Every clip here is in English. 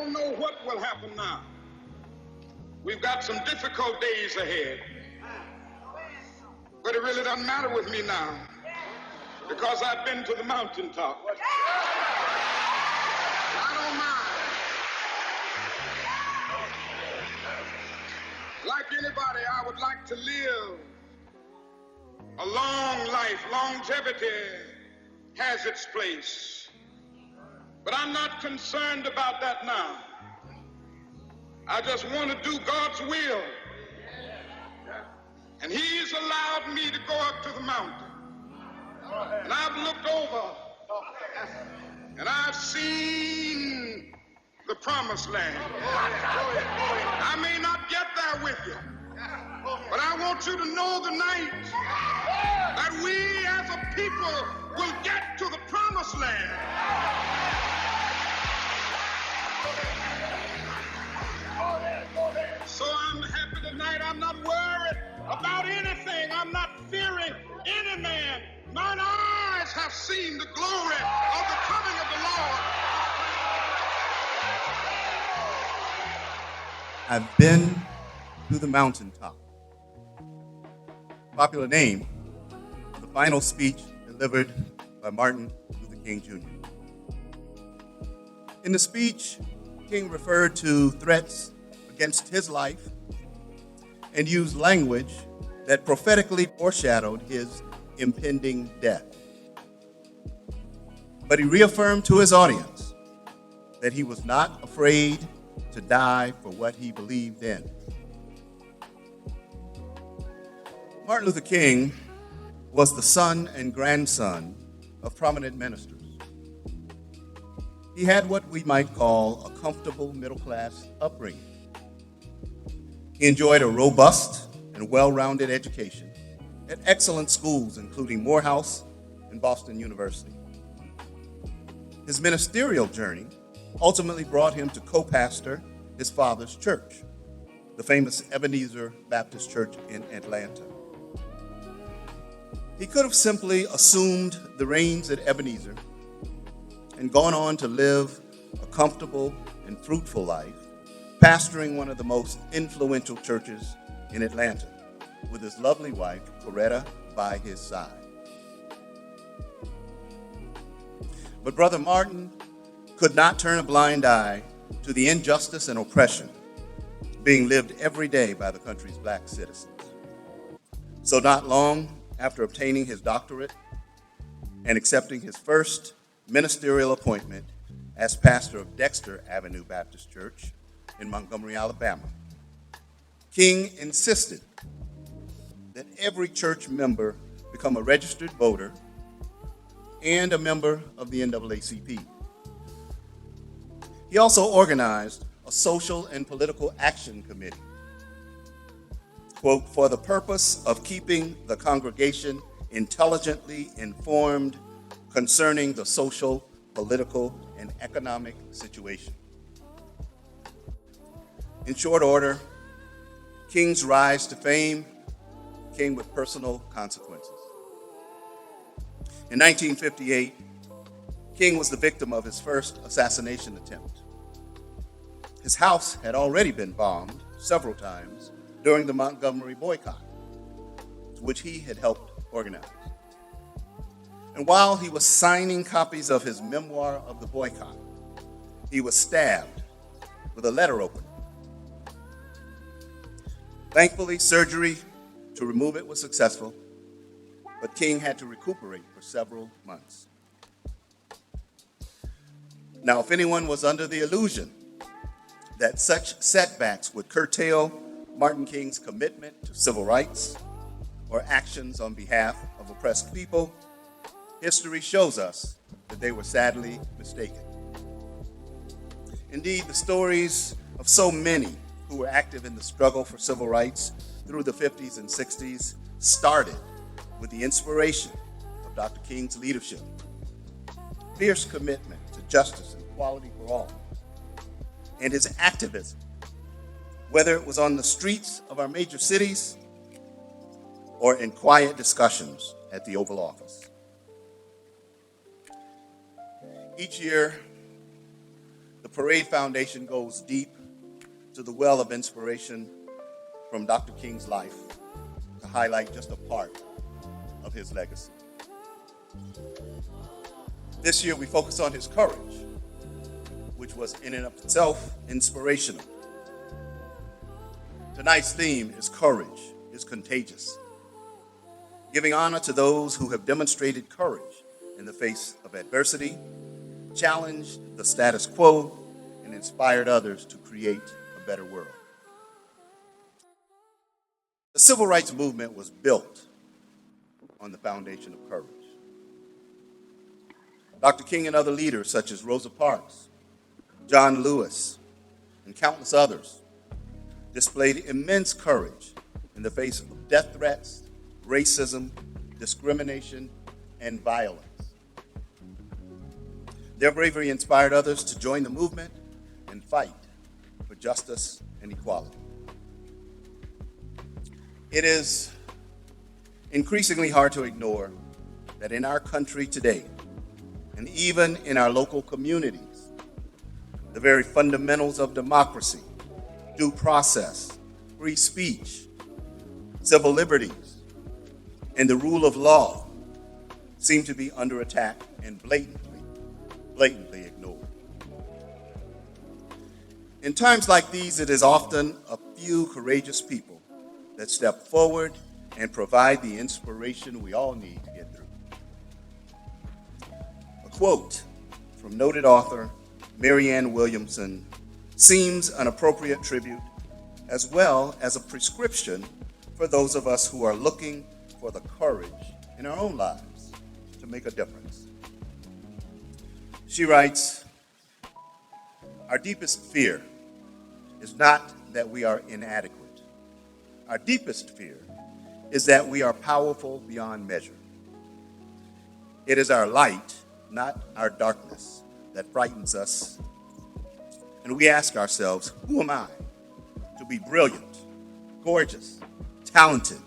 don't know what will happen now. We've got some difficult days ahead. But it really doesn't matter with me now because I've been to the mountaintop. I don't mind. Like anybody, I would like to live a long life. Longevity has its place. But I'm not concerned about that now. I just want to do God's will. And he's allowed me to go up to the mountain. And I've looked over and I've seen the promised land. I may not get there with you, but I want you to know tonight that we as a people will get to the promised land. So I'm happy tonight. I'm not worried about anything. I'm not fearing any man. Mine eyes have seen the glory of the coming of the Lord. I've been to the mountaintop. Popular name, the final speech delivered by Martin Luther King Jr. In the speech, King referred to threats against his life and used language that prophetically foreshadowed his impending death. But he reaffirmed to his audience that he was not afraid to die for what he believed in. Martin Luther King was the son and grandson of prominent ministers. He had what we might call a comfortable middle-class upbringing. He enjoyed a robust and well-rounded education at excellent schools, including Morehouse and Boston University. His ministerial journey ultimately brought him to co-pastor his father's church, the famous Ebenezer Baptist Church in Atlanta. He could have simply assumed the reins at Ebenezer and gone on to live a comfortable and fruitful life, pastoring one of the most influential churches in Atlanta, with his lovely wife, Coretta, by his side. But Brother Martin could not turn a blind eye to the injustice and oppression being lived every day by the country's black citizens. So not long after obtaining his doctorate and accepting his first ministerial appointment as pastor of Dexter Avenue Baptist Church in Montgomery, Alabama, King insisted that every church member become a registered voter and a member of the NAACP. He also organized a social and political action committee, quote, for the purpose of keeping the congregation intelligently informed concerning the social, political, and economic situation. In short order, King's rise to fame came with personal consequences. In 1958, King was the victim of his first assassination attempt. His house had already been bombed several times during the Montgomery boycott, which he had helped organize. And while he was signing copies of his memoir of the boycott, he was stabbed with a letter opener. Thankfully, surgery to remove it was successful, but King had to recuperate for several months. Now, if anyone was under the illusion that such setbacks would curtail Martin King's commitment to civil rights or actions on behalf of oppressed people, history shows us that they were sadly mistaken. Indeed, the stories of so many who were active in the struggle for civil rights through the 50s and 60s started with the inspiration of Dr. King's leadership, fierce commitment to justice and equality for all, and his activism, whether it was on the streets of our major cities or in quiet discussions at the Oval Office. Each year, The Parade Foundation goes deep to the well of inspiration from Dr. King's life to highlight just a part of his legacy. This year we focus on his courage, which was in and of itself inspirational. Tonight's theme is Courage is Contagious, giving honor to those who have demonstrated courage in the face of adversity, challenged the status quo, and inspired others to create a better world. The civil rights movement was built on the foundation of courage. Dr. King and other leaders such as Rosa Parks, John Lewis, and countless others displayed immense courage in the face of death threats, racism, discrimination, and violence. Their bravery inspired others to join the movement and fight for justice and equality. It is increasingly hard to ignore that in our country today, and even in our local communities, the very fundamentals of democracy, due process, free speech, civil liberties, and the rule of law seem to be under attack and blatantly ignored. In times like these, it is often a few courageous people that step forward and provide the inspiration we all need to get through. A quote from noted author Marianne Williamson seems an appropriate tribute as well as a prescription for those of us who are looking for the courage in our own lives to make a difference. She writes, "Our deepest fear is not that we are inadequate. Our deepest fear is that we are powerful beyond measure. It is our light, not our darkness, that frightens us. And we ask ourselves, who am I to be brilliant, gorgeous, talented,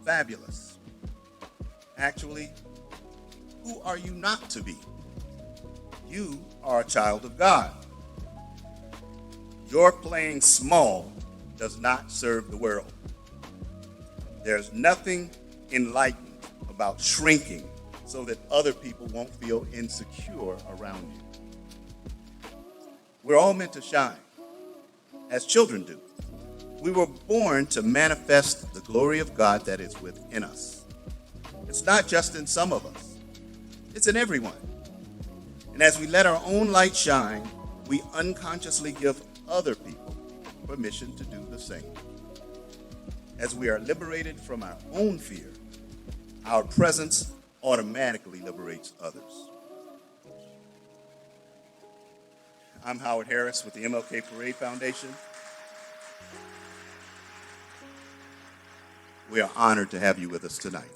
fabulous? Actually, who are you not to be? You are a child of God. Your playing small does not serve the world. There's nothing enlightened about shrinking so that other people won't feel insecure around you. We're all meant to shine, as children do. We were born to manifest the glory of God that is within us. It's not just in some of us, it's in everyone. And as we let our own light shine, we unconsciously give other people permission to do the same. As we are liberated from our own fear, our presence automatically liberates others." I'm Howard Harris with the MLK Parade Foundation. We are honored to have you with us tonight.